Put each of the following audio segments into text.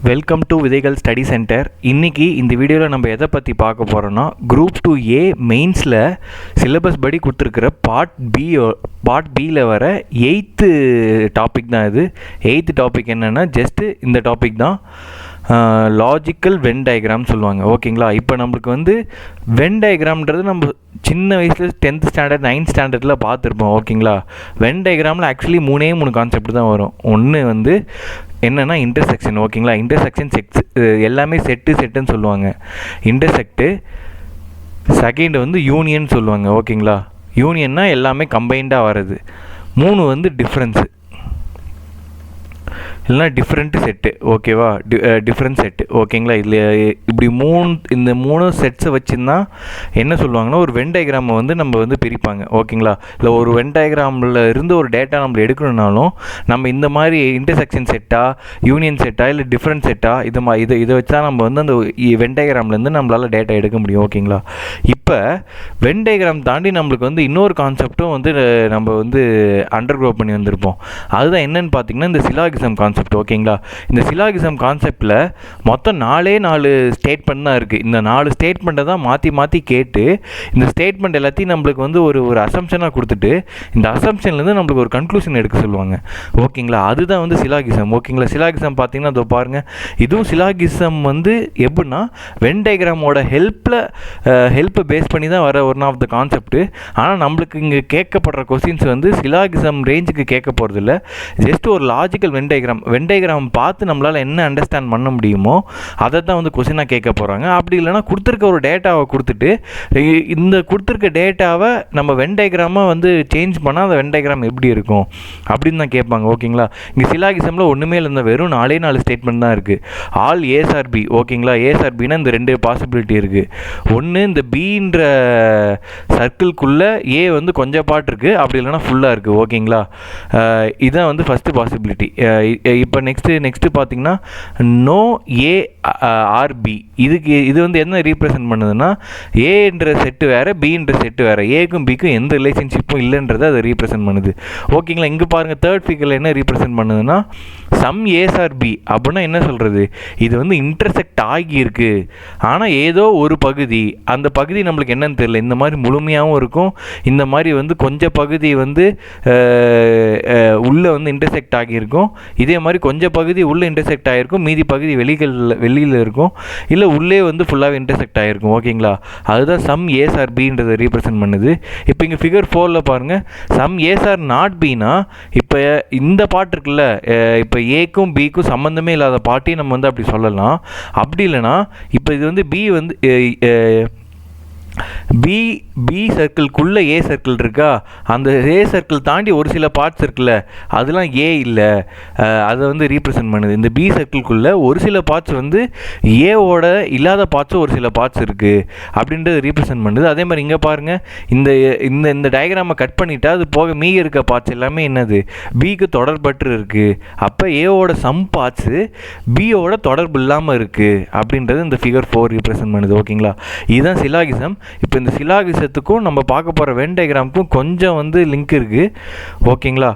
Welcome to விதைகள் study centre. இன்றைக்கி இந்த வீடியோவில் நம்ம எதை பற்றி பார்க்க போகிறோன்னா, குரூப் 2A மெயின்ஸில் சிலபஸ் படி கொடுத்துருக்கிற பார்ட் பியில் வர 8th டாபிக் தான் இது. 8th டாபிக் என்னென்னா ஜஸ்ட்டு இந்த டாபிக் தான், லாஜிக்கல் வென் டயக்ராம் சொல்லுவாங்க. ஓகேங்களா? இப்போ நம்மளுக்கு வந்து வென் டயக்ராம்ன்றது நம்ம சின்ன வயசில் 10th ஸ்டாண்டர்ட் 9th ஸ்டாண்டர்டில் பார்த்துருப்போம். ஓகேங்களா? வென் டயக்ராமில் ஆக்சுவலி மூணு கான்செப்ட் தான் வரும். ஒன்று வந்து என்னென்னா இன்டர்செக்ஷன். ஓகேங்களா? இன்டர்செக்ஷன் எல்லாமே செட்டுன்னு சொல்லுவாங்க. இன்டர்செக்ட்டு செகண்ட் வந்து யூனியன் சொல்லுவாங்க. ஓகேங்களா? யூனியன்னா எல்லாமே கம்பைண்டாக வர்றது. 3 வந்து டிஃப்ரென்ஸு இல்லைனா டிஃப்ரெண்ட் செட்டு. ஓகேவா? Different set. ஓகேங்களா? இதில் இப்படி இந்த மூணு செட்ஸை வச்சுருந்தா என்ன சொல்லுவாங்கன்னா, ஒரு வென் டயக்ராமை வந்து நம்ம வந்து பிரிப்பாங்க. ஓகேங்களா? இல்லை ஒரு வென் டயக்ராமில் இருந்து ஒரு டேட்டா நம்ம எடுக்கணுன்னாலும் நம்ம இந்த மாதிரி இன்டர்செக்ஷன் செட்டா, யூனியன் செட்டா, இல்லை டிஃப்ரெண்ட் செட்டா, இதை வச்சு தான் நம்ம வந்து அந்த வென் டயக்ராம்லேருந்து நம்மளால் டேட்டா எடுக்க முடியும். ஓகேங்களா? இப்போ வென் டயக்ராம் தாண்டி நம்மளுக்கு வந்து இன்னொரு கான்செப்டும் வந்து நம்ம வந்து அண்டர்க்ரோ பண்ணி வந்திருப்போம். அதுதான் என்னென்னு பார்த்தீங்கன்னா, இந்த சிலாகிசம் கான்செப்ட். ஓகேங்களா? இந்த சிலாகிசம் கான்செப்டில் மொத்தம் 4 ஸ்டேட்மெண்ட் தான் இருக்குது. இந்த 4 ஸ்டேட்மெண்ட்டை தான் மாற்றி கேட்டு இந்த ஸ்டேட்மெண்ட் எல்லாத்தையும் நம்மளுக்கு வந்து ஒரு அசம்ஷனாக கொடுத்துட்டு இந்த அசம்ஷன்லேருந்து நம்மளுக்கு ஒரு கன்க்ளூஷன் எடுக்க சொல்லுவாங்க. ஓகேங்களா? அதுதான் வந்து சிலாகிசம். ஓகேங்களா? சிலாகிசம் பார்த்தீங்கன்னா அதோ பாருங்கள், இதுவும் சிலாகிசம் வந்து எப்படின்னா வென் டயக்ராமோட ஹெல்ப்பை பேஸ் பண்ணி தான் வர ஒன் ஆஃப் த கான்செப்ட்டு. ஆனால் நம்மளுக்கு இங்கே கேட்கப்படுற கொஸ்டின்ஸ் வந்து சிலாகிசம் ரேஞ்சுக்கு கேட்க போகிறதில்ல. ஜஸ்ட் ஒரு லாஜிக்கல் வென் டயக்ராம் பார்த்து நம்மளால் என்ன அண்டர்ஸ்டாண்ட் பண்ண முடியுமோ அதை தான் வந்து கொஸ்டினாக கேட்க போகிறாங்க. அப்படி இல்லைனா கொடுத்துருக்க ஒரு டேட்டாவை கொடுத்துட்டு இந்த கொடுத்துருக்க டேட்டாவை நம்ம வென் டயக்ராமை வந்து சேஞ்ச் பண்ணால் அந்த வென் டயக்ராம் எப்படி இருக்கும் அப்படின்னு தான் கேட்பாங்க. ஓகேங்களா? இங்கே சிலாகிசமில் ஒன்றுமே இல்லை, வெறும் 4 ஸ்டேட்மெண்ட் தான் இருக்குது. All S are P. ஓகேங்களா? ஏஸ் ஆர் பின்னா இந்த 2 பாசிபிலிட்டி இருக்குது. ஒன்று, இந்த பின்ற சர்க்கிள்குள்ளே ஏ வந்து கொஞ்சம் பார்ட் இருக்குது, அப்படி இல்லைனா ஃபுல்லாக இருக்குது. ஓகேங்களா? இதுதான் வந்து ஃபஸ்ட்டு பாசிபிலிட்டி. இப்போ நெக்ஸ்ட்டு பார்த்தீங்கன்னா நோ ஏ ஆர் பி. இது வந்து என்ன ரீப்ரசன்ட் பண்ணுதுன்னா, ஏன்ற செட்டு வேறு, பின்ற செட்டு வேறு, ஏக்கும் பிக்கும் எந்த ரிலேஷன்ஷிப்பும் இல்லைன்றதை அதை ரீப்ரசன்ட் பண்ணுது. ஓகேங்களா? இங்கே பாருங்கள், தேர்ட் ஃபிகரில் என்ன ரீப்ரசன்ட் பண்ணுதுன்னா, சம் ஏஸ் ஆர் பி. அப்படின்னா என்ன சொல்கிறது, இது வந்து இன்டர்செக்ட் ஆகியிருக்கு, ஆனால் ஏதோ ஒரு பகுதி, அந்த பகுதி நம்மளுக்கு என்னன்னு தெரியல. இந்த மாதிரி முழுமையாகவும் இருக்கும், இந்த மாதிரி வந்து கொஞ்சம் பகுதி வந்து உள்ளே வந்து இன்டர்செக்ட் ஆகியிருக்கும், இதே மாதிரி கொஞ்சம் பகுதி உள்ளே இன்டர்செக்ட் ஆகிருக்கும், மீதி பகுதி வெளியில் இருக்கும், இல்லை உள்ளே வந்து ஃபுல்லாகவே இன்டர்செக்ட் ஆகிருக்கும். ஓகேங்களா? அதுதான் சம் ஏஸ் ஆர் பின்றதை ரீப்ரசன்ட் பண்ணுது. இப்போ இங்கே ஃபிகர் 4ல் பாருங்கள், சம் ஏஸ் ஆர் நாட் பின்னா, இப்போ இந்த பார்ட் இருக்குல்ல, இப்போ ஏக்கும் பிக்கும் சம்மந்தமே இல்லாத பார்ட்டியும் நம்ம வந்து அப்படி சொல்லலாம். அப்படி இல்லைனா இப்போ இது வந்து பி வந்து பி சர்க்கிள்குள்ளே ஏ சர்க்கிள் இருக்கா, அந்த ஏ சர்க்கிள் தாண்டி ஒரு சில பார்ட்ஸ் இருக்குல்ல, அதெல்லாம் ஏ இல்லை, அதை வந்து ரீப்ரசன்ட் பண்ணுது. இந்த பி சர்க்கிள்குள்ளே ஒரு சில பார்ட்ஸ் வந்து ஏவோட இல்லாத பார்ட்ஸும் ஒரு சில பார்ட்ஸ் இருக்குது அப்படின்றது ரீப்ரசன்ட் பண்ணுது. அதே மாதிரி இங்கே பாருங்கள், இந்த டயக்ராமை கட் பண்ணிவிட்டா அது போக மீதி இருக்க பார்ட்ஸ் எல்லாமே என்னது, பிக்கு தொடர்பற்று இருக்குது. அப்போ ஏவோட சம் பார்ட்ஸு பியோட தொடர்பு இல்லாமல் இருக்குது அப்படின்றது இந்த ஃபிகர் 4 ரீப்ரசன்ட் பண்ணுது. ஓகேங்களா? இதுதான் சிலாகிசம். இப்போ இந்த சிலாகிசத்துக்கும் நம்ம பார்க்க போகிற வென் டயக்ராமுக்கும் கொஞ்சம் வந்து லிங்க் இருக்குது. ஓகேங்களா?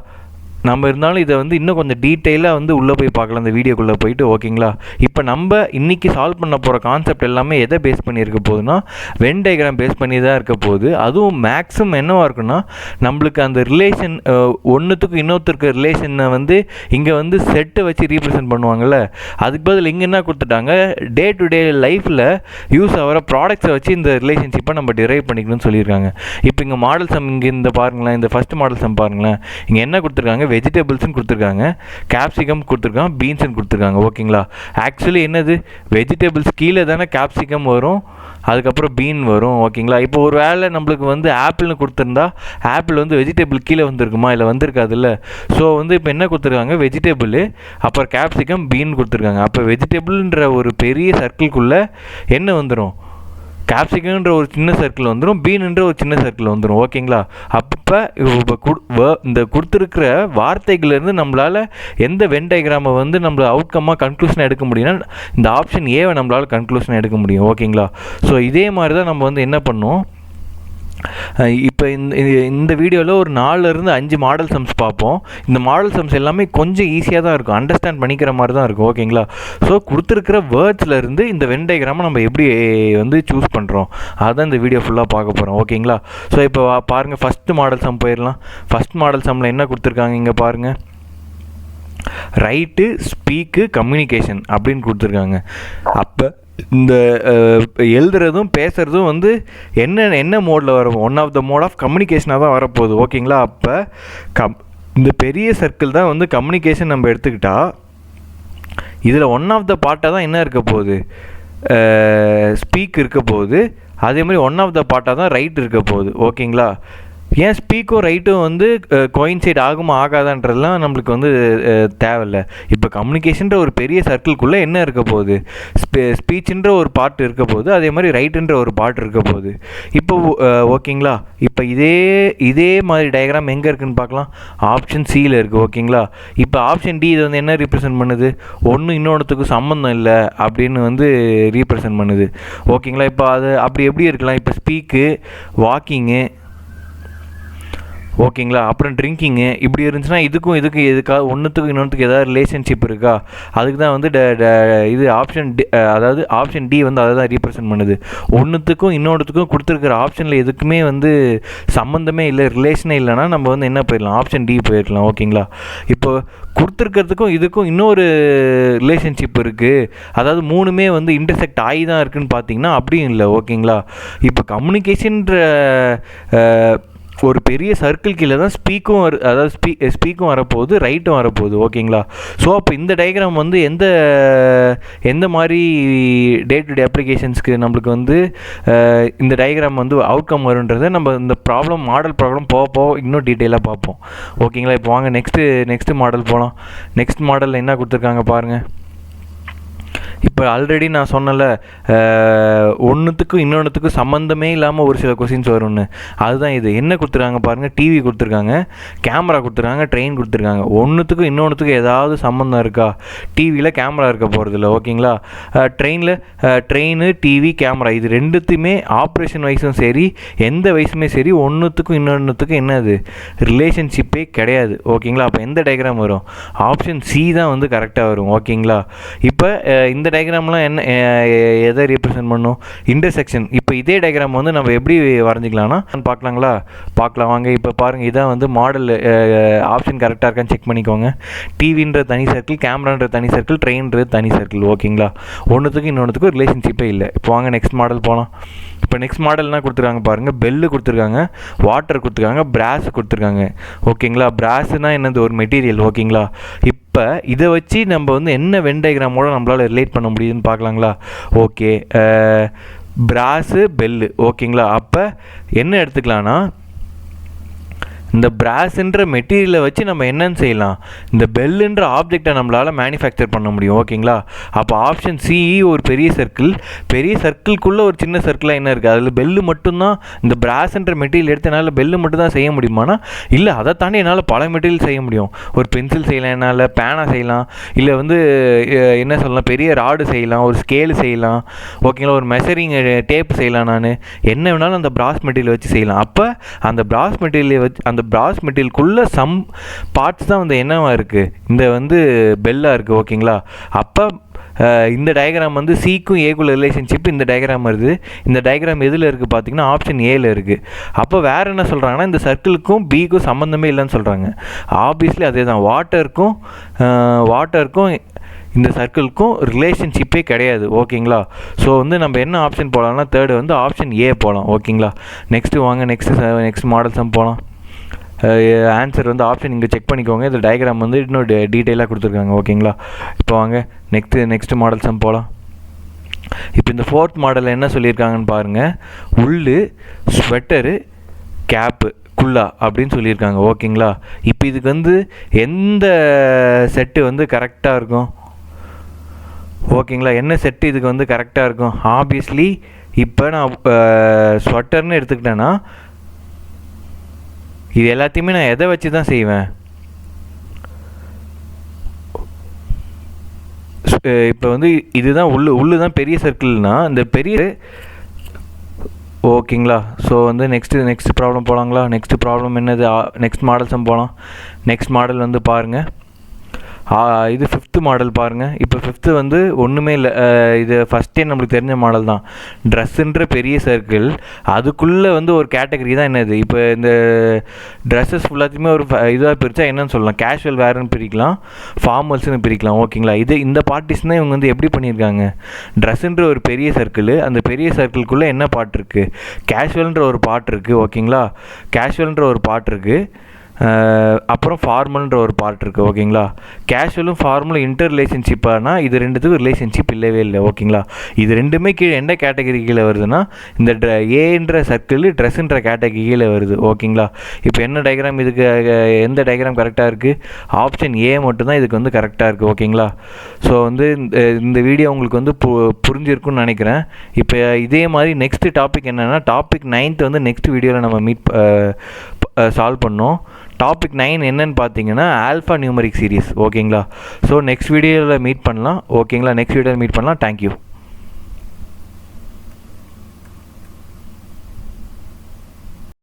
நம்ம இருந்தாலும் இதை வந்து இன்னும் கொஞ்சம் டீட்டெயிலாக வந்து உள்ளே போய் பார்க்கலாம், இந்த வீடியோக்குள்ளே போயிட்டு. ஓகேங்களா? இப்போ நம்ம இன்றைக்கி சால்வ் பண்ண போகிற கான்செப்ட் எல்லாமே எதை பேஸ் பண்ணி இருக்க போகுதுன்னா, வென் டயக்ராம் பேஸ் பண்ணி தான் இருக்க போகுது. அதுவும் மேக்ஸிமம் என்னவாக இருக்குன்னா, நம்மளுக்கு அந்த ரிலேஷன் ஒன்றுத்துக்கும் இன்னொருத்தருக்கு ரிலேஷனை வந்து இங்கே வந்து செட்டை வச்சு ரீப்ரசன்ட் பண்ணுவாங்கள்ல, அதுக்கு பதில் இங்கே என்ன கொடுத்துட்டாங்க, டே டு டே லைஃப்பில் யூஸ் ஆகிற ப்ராடக்ட்ஸை வச்சு இந்த ரிலேஷன்ஷிப்பை நம்ம டிரைவ் பண்ணிக்கணும்னு சொல்லியிருக்காங்க. இப்போ இங்கே மாடல் சம், இங்கே இந்த பாருங்களேன், இந்த ஃபஸ்ட் மாடல் சம் பாருங்களேன், இங்கே என்ன கொடுத்துருக்காங்க, வெஜிடபிள்ஸ்ன்னு கொடுத்துருக்காங்க, கேப்சிகம் கொடுத்துருக்காங்க, பீன்ஸ்ன்னு கொடுத்துருக்காங்க. ஓகேங்களா? ஆக்சுவலி என்னது, வெஜிடபிள்ஸ் கீழே தானே கேப்சிகம் வரும், அதுக்கப்புறம் பீன் வரும். ஓகேங்களா? இப்போ ஒரு வேளை நம்மளுக்கு வந்து ஆப்பிள்னு கொடுத்துருந்தா ஆப்பிள் வந்து வெஜிடபிள் கீழே வந்திருக்குமா, இல்லை வந்திருக்காதுல்ல. ஸோ வந்து இப்போ என்ன கொடுத்துருக்காங்க, வெஜிடபிள், அப்புறம் கேப்சிகம், பீன் கொடுத்துருக்காங்க. அப்போ வெஜிடபிள்ன்ற ஒரு பெரிய சர்க்கிள்குள்ளே என்ன வந்துடும், கேப்சிகம்ன்ற ஒரு சின்ன சர்க்கிள் வந்துடும், பீனுன்ற ஒரு சின்ன சர்க்கிள் வந்துடும். ஓகேங்களா? அப்போ இந்த கொடுத்துருக்கிற வார்த்தைகள்லேருந்து நம்மளால் எந்த வென் டயக்ராமை வந்து நம்மளை அவுட்கம்மாக கன்க்ளூஷன் எடுக்க முடியும்னா இந்த ஆப்ஷன் ஏவை நம்மளால் கன்க்ளூஷன் எடுக்க முடியும். ஓகேங்களா? ஸோ இதே மாதிரி தான் நம்ம வந்து என்ன பண்ணோம், இப்போ இந்த வீடியோவில் ஒரு 4லேருந்து 5 மாடல் சம்ஸ் பார்ப்போம். இந்த மாடல் சம்ஸ் எல்லாமே கொஞ்சம் ஈஸியாக தான் இருக்கும், அண்டர்ஸ்டாண்ட் பண்ணிக்கிற மாதிரி தான் இருக்கும். ஓகேங்களா? ஸோ கொடுத்துருக்கிற வேர்ட்ஸ்லேருந்து இந்த வென் டயக்ராமை நம்ம எப்படி வந்து சூஸ் பண்ணுறோம் அதுதான் இந்த வீடியோ ஃபுல்லாக பார்க்க போகிறோம். ஓகேங்களா? ஸோ இப்போ பாருங்கள், ஃபஸ்ட்டு மாடல் சம் போயிடலாம். ஃபஸ்ட் மாடல் சம்மில் என்ன கொடுத்துருக்காங்க இங்கே பாருங்கள். ரைட்டு, ஸ்பீக்கு, கம்யூனிகேஷன் அப்படின்னு கொடுத்துருக்காங்க. அப்போ இந்த எழுதுறதும் பேசுகிறதும் வந்து என்ன மோடில் வரும்? One of the mode of கம்யூனிகேஷனாக தான் வரப்போகுது. ஓகேங்களா? அப்போ இந்த பெரிய சர்க்கிள் தான் வந்து கம்யூனிகேஷன் நம்ம எடுத்துக்கிட்டால் இதில் ஒன் ஆஃப் த பார்ட்டாக தான் என்ன இருக்க போகுது? ஸ்பீக் இருக்க போகுது. அதே மாதிரி ஒன் ஆஃப் த பார்ட்டாக தான் ரைட் இருக்க போகுது. ஓகேங்களா? ஏன் ஸ்பீக்கும் ரைட்டும் வந்து கோயின்சைட் ஆகுமா ஆகாதான்றதுலாம் நம்மளுக்கு வந்து தேவையில்லை. இப்போ கம்யூனிகேஷன்ற ஒரு பெரிய சர்க்கிள்குள்ளே என்ன இருக்க போகுது? ஸ்பீச்சுன்ற ஒரு பார்ட் இருக்க போகுது, அதே மாதிரி ரைட்டுன்ற ஒரு பார்ட் இருக்க போகுது. இப்போ ஓகேங்களா? இப்போ இதே மாதிரி டயக்ராம் எங்கே இருக்குதுன்னு பார்க்கலாம். ஆப்ஷன் சியில் இருக்குது. ஓகேங்களா? இப்போ ஆப்ஷன் டி இது வந்து என்ன ரீப்ரசன்ட் பண்ணுது? ஒன்று இன்னொன்றுத்துக்கு சம்மந்தம் இல்லை அப்படின்னு வந்து ரீப்ரசன்ட் பண்ணுது. ஓகேங்களா? இப்போ அது அப்படி எப்படி இருக்கலாம்? இப்போ ஸ்பீக்கு, வாக்கிங்கு, ஓகேங்களா, அப்புறம் ட்ரிங்கிங்கு இப்படி இருந்துச்சுன்னா எதுக்காக ஒன்றுத்துக்கும் இன்னொன்றுத்துக்கு ஏதாவது ரிலேஷன்ஷிப் இருக்கா? அதுக்கு தான் வந்து இது ஆப்ஷன் டி, அதாவது ஆப்ஷன் டி வந்து அதை தான் ரீப்ரசன்ட் பண்ணுது. ஒன்றுத்துக்கும் இன்னொன்றுத்துக்கும் கொடுத்துருக்கிற ஆப்ஷனில் எதுக்குமே வந்து சம்மந்தமே இல்லை, ரிலேஷனே இல்லைனா நம்ம வந்து என்ன போயிடலாம்? ஆப்ஷன் டி போயிடலாம். ஓகேங்களா? இப்போ கொடுத்துருக்கிறதுக்கும் இதுக்கும் இன்னொரு ரிலேஷன்ஷிப் இருக்குது, அதாவது மூணுமே வந்து இன்டர்செக்ட் ஆகி தான் இருக்குதுன்னு பார்த்தீங்கன்னா அப்படியும் இல்லை. ஓகேங்களா? இப்போ கம்யூனிகேஷன்ற ஒரு பெரிய சர்க்கிள் கீழே தான் ஸ்பீக்கும் அதாவது ஸ்பீக்கும் வரப்போகுது, ரைட்டும் வரப்போகுது. ஓகேங்களா? ஸோ அப்போ இந்த டயக்ராம் வந்து எந்த மாதிரி டே டு டே அப்ளிகேஷன்ஸ்க்கு நம்மளுக்கு வந்து இந்த டயக்ராம் வந்து அவுட்கம் வருன்றதை நம்ம இந்த மாடல் ப்ராப்ளம் போக இன்னும் டீட்டெயிலாக பார்ப்போம். ஓகேங்களா? இப்போ வாங்க நெக்ஸ்ட்டு மாடல் போகலாம். நெக்ஸ்ட் மாடலில் என்ன கொடுத்துருக்காங்க பாருங்கள். இப்போ ஆல்ரெடி நான் சொன்னல, ஒன்றுத்துக்கும் இன்னொன்றுத்துக்கும் சம்மந்தமே இல்லாமல் ஒரு சில கொஸ்டின்ஸ் வரும்னு, அதுதான் இது. என்ன கொடுத்துருக்காங்க பாருங்கள். டிவி கொடுத்துருக்காங்க, கேமரா கொடுத்துருக்காங்க, ட்ரெயின் கொடுத்துருக்காங்க. ஒன்றுத்துக்கும் இன்னொன்றுத்துக்கும் ஏதாவது சம்மந்தம் இருக்கா? டிவியில் கேமரா இருக்க போகிறதில்ல. ஓகேங்களா? ட்ரெயின், டிவி, கேமரா இது ரெண்டுத்தையுமே ஆப்ரேஷன் வைஸும் சரி, எந்த வயசுமே சரி, ஒன்றுத்துக்கும் இன்னொன்றுத்துக்கும் என்னது ரிலேஷன்ஷிப்பே கிடையாது. ஓகேங்களா? அப்போ எந்த டயக்ராம் வரும்? ஆப்ஷன் சி தான் வந்து கரெக்டாக வரும். ஓகேங்களா? இப்போ இந்த டயக்ராம்லாம் என்ன எதை ரீப்ரசன்ட் பண்ணும்? இன்டர்செக்ஷன். இப்போ இதே டயக்ராம் வந்து நம்ம எப்படி வரைஞ்சிக்கலாம்னா பார்க்கலாம் வாங்க. இப்போ பாருங்கள், இதான் வந்து மாடல். ஆப்ஷன் கரெக்டாக இருக்கான்னு செக் பண்ணிக்கோங்க. டிவின்ற தனி சர்க்கிள், கேமரான்ற தனி சர்க்கிள், ட்ரெயின்றது தனி சர்க்கிள். ஓகேங்களா? ஒன்றுத்துக்கும் இன்னொன்றுத்துக்கும் ரிலேஷன்ஷிப்பே இல்லை. இப்போ வாங்க நெக்ஸ்ட் மாடல் போகலாம். இப்போ நெக்ஸ்ட் மாடல் என்ன கொடுத்துருக்காங்க பாருங்கள். பெல்லு கொடுத்துருக்காங்க, வாட்டர் கொடுத்துருக்காங்க, பிராஸ் கொடுத்துருக்காங்க. ஓகேங்களா? பிராஸ்னால் என்னது? ஒரு மெட்டீரியல். ஓகேங்களா? இப்போ இதை வச்சு நம்ம வந்து என்ன வென் டயக்ராமோட நம்மளால் ரிலேட் பண்ண முடியுதுன்னு பார்க்கலாங்களா? Okay, brass, bell. ஓகேங்களா? அப்போ என்ன எடுத்துக்கலான்னா, இந்த பிராஸ்ன்ற மெட்டீரியலை வச்சு நம்ம என்னன்னு செய்யலாம்? இந்த பெல்லுன்ற ஆப்ஜெக்டை நம்மளால் மேனுஃபேக்சர் பண்ண முடியும். ஓகேங்களா? அப்போ ஆப்ஷன் சி ஒரு பெரிய சர்க்கிள்குள்ளே ஒரு சின்ன சர்க்கிளாக என்ன இருக்குது? அதில் பெல்லு மட்டும்தான், இந்த பிராஸ்ன்ற மெட்டீரியல் எடுத்து என்னால் பெல்லு மட்டும் தான் செய்ய முடியுமானா இல்லை, அதை தாண்டி என்னால் பல மெட்டீரியல் செய்ய முடியும். ஒரு பென்சில் செய்யலாம், என்னால் பேனா செய்யலாம், இல்லை வந்து என்ன சொல்லலாம், பெரிய ராடு செய்யலாம், ஒரு ஸ்கேலு செய்யலாம். ஓகேங்களா? ஒரு மெஷரிங் டேப் செய்யலாம். நான் என்ன வேணாலும் அந்த பிராஸ் மெட்டீரியல் வச்சு செய்யலாம். அப்போ அந்த பிராஸ் மெட்டீரியலை வச்சு, அந்த பிராஸ் மெட்டீரியலுக்குள்ளே சம் பார்ட்ஸ் தான் வந்து என்னவா இருக்குது? இந்த வந்து பெல்லாக இருக்குது. ஓகேங்களா? அப்போ இந்த டயக்ராம் வந்து சிக்கும் ஏக்குள்ள ரிலேஷன்ஷிப் இந்த டயக்ராம் வருது. இந்த டயக்ராம் எதில் இருக்குது பார்த்தீங்கன்னா ஆப்ஷன் ஏல இருக்குது. அப்போ வேறு என்ன சொல்கிறாங்கன்னா, இந்த சர்க்கிளுக்கும் பிக்கும் சம்மந்தமே இல்லைன்னு சொல்கிறாங்க. ஆப்வியஸ்லி அதே தான். வாட்டருக்கும் இந்த சர்க்கிளுக்கும் ரிலேஷன்ஷிப்பே கிடையாது. ஓகேங்களா? ஸோ வந்து நம்ம என்ன ஆப்ஷன் போகலாம்னா, தேர்டு வந்து ஆப்ஷன் ஏ போகலாம். ஓகேங்களா? நெக்ஸ்ட்டு வாங்க நெக்ஸ்ட் மாடல் சம் போகலாம். ஆன்சர் வந்து ஆப்ஷன் இங்கே செக் பண்ணிக்கோங்க. இந்த டயக்ராம் வந்து இன்னும் டீட்டெயிலாக கொடுத்துருக்காங்க. ஓகேங்களா? இப்போ வாங்க நெக்ஸ்ட் மாடல் சம் போகலாம். இப்போ இந்த ஃபோர்த் மாடலில் என்ன சொல்லியிருக்காங்கன்னு பாருங்கள். உள்ளு, ஸ்வெட்டரு, கேப்பு, குல்லா அப்படின்னு சொல்லியிருக்காங்க. ஓகேங்களா? இப்போ இதுக்கு வந்து எந்த செட்டு வந்து கரெக்டாக இருக்கும்? ஓகேங்களா? என்ன செட்டு இதுக்கு வந்து கரெக்டாக இருக்கும்? ஆப்வியஸ்லி இப்போ நான் ஸ்வெட்டர்னு எடுத்துக்கிட்டேன்னா இது எல்லாத்தையுமே நான் எதை வச்சு தான் செய்வேன்? இப்போ வந்து இதுதான் உள்ளு தான் பெரிய சர்க்கிள்னா, இந்த பெரிய ஓகேங்களா. ஸோ வந்து நெக்ஸ்ட் ப்ராப்ளம் போகலாங்களா. நெக்ஸ்ட் ப்ராப்ளம் என்னது, நெக்ஸ்ட் மாடல் சம் போகலாம். நெக்ஸ்ட் மாடல் வந்து பாருங்கள், இது 5th மாடல் பாருங்கள். இப்போ 5th வந்து ஒன்றுமே இல்லை, இது ஃபஸ்ட்டே நம்மளுக்கு தெரிஞ்ச மாடல் தான். ட்ரெஸ்ஸுன்ற பெரிய சர்க்கிள், அதுக்குள்ளே வந்து ஒரு கேட்டகரி தான் என்னது. இப்போ இந்த ட்ரெஸ்ஸஸ் ஃபுல்லாத்தையுமே ஒரு இதாக பிரித்தா என்னன்னு சொல்லலாம், கேஷுவல் வேர்னு பிரிக்கலாம், ஃபார்மல்ஸ்னு பிரிக்கலாம். ஓகேங்களா. இந்த பார்ட்டிஷன் தான் இவங்க வந்து எப்படி பண்ணியிருக்காங்க, ட்ரெஸ்ஸுன்ற ஒரு பெரிய சர்க்கிள், அந்த பெரிய சர்க்கிள்குள்ளே என்ன பார்ட் இருக்குது, கேஷுவல்ன்ற ஒரு பார்ட் இருக்குது. ஓகேங்களா. கேஷுவல்ன்ற ஒரு பார்ட் இருக்குது, அப்புறம் ஃபார்மல்ன்ற ஒரு பார்ட் இருக்குது. ஓகேங்களா. கேஷுவலும் ஃபார்மலும் இன்டர் ரிலேஷன்ஷிப்பானா இது ரெண்டுத்துக்கும் ரிலேஷன்ஷிப் இல்லவே இல்லை. ஓகேங்களா. இது ரெண்டுமே கீழே எந்த கேட்டகரி கீழே வருதுன்னா, இந்த ஏன்ற சர்க்கிள் ட்ரெஸ்ஸுன்ற கேட்டகரி கீழே வருது. ஓகேங்களா. இப்போ என்ன டயக்ராம் இதுக்கு, எந்த டயக்ராம் கரெக்டாக இருக்குது, ஆப்ஷன் ஏ மட்டும்தான் இதுக்கு வந்து கரெக்டாக இருக்குது. ஓகேங்களா. ஸோ வந்து இந்த வீடியோ உங்களுக்கு வந்து புரிஞ்சிருக்குன்னு நினைக்கிறேன். இப்போ இதே மாதிரி நெக்ஸ்ட் டாபிக் என்னென்னா, டாபிக் 9th வந்து நெக்ஸ்ட் வீடியோவில் நம்ம சால்வ் பண்ணோம். டாபிக் 9 என்னன்னு பார்த்தீங்கன்னா ஆல்ஃபா நியூமரிக் சீரிஸ். ஓகேங்களா. ஸோ நெக்ஸ்ட் வீடியோவில் மீட் பண்ணலாம். ஓகேங்களா. நெக்ஸ்ட் வீடியோவில் மீட் பண்ணலாம். தேங்க்யூ.